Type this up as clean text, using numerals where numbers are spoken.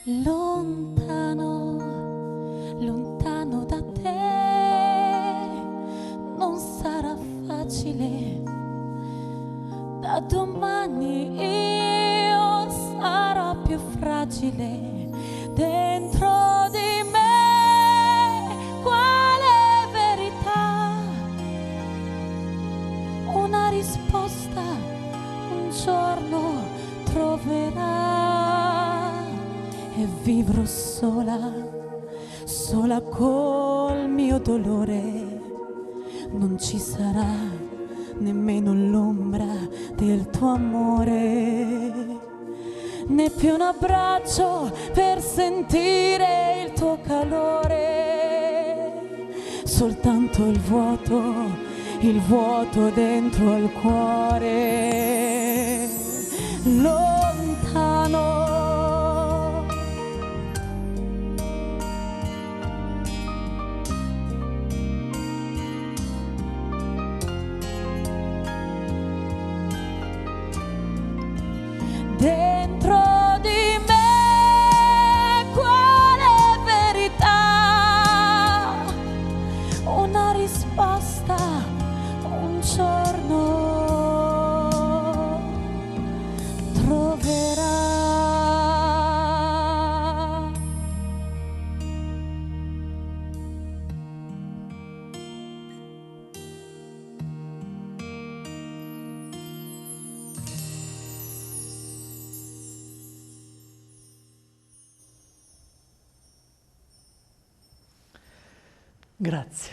Lontano, lontano da te, non sarà facile. Da domani io sarò più fragile. Dentro di me quale verità? Una risposta un giorno troverà. E vivrò sola, sola col mio dolore. Non ci sarà nemmeno l'ombra del tuo amore, né più un abbraccio per sentire il tuo calore. Soltanto il vuoto dentro al cuore. Lontano, dentro di me quale verità? Una risposta un giorno troverà. Grazie.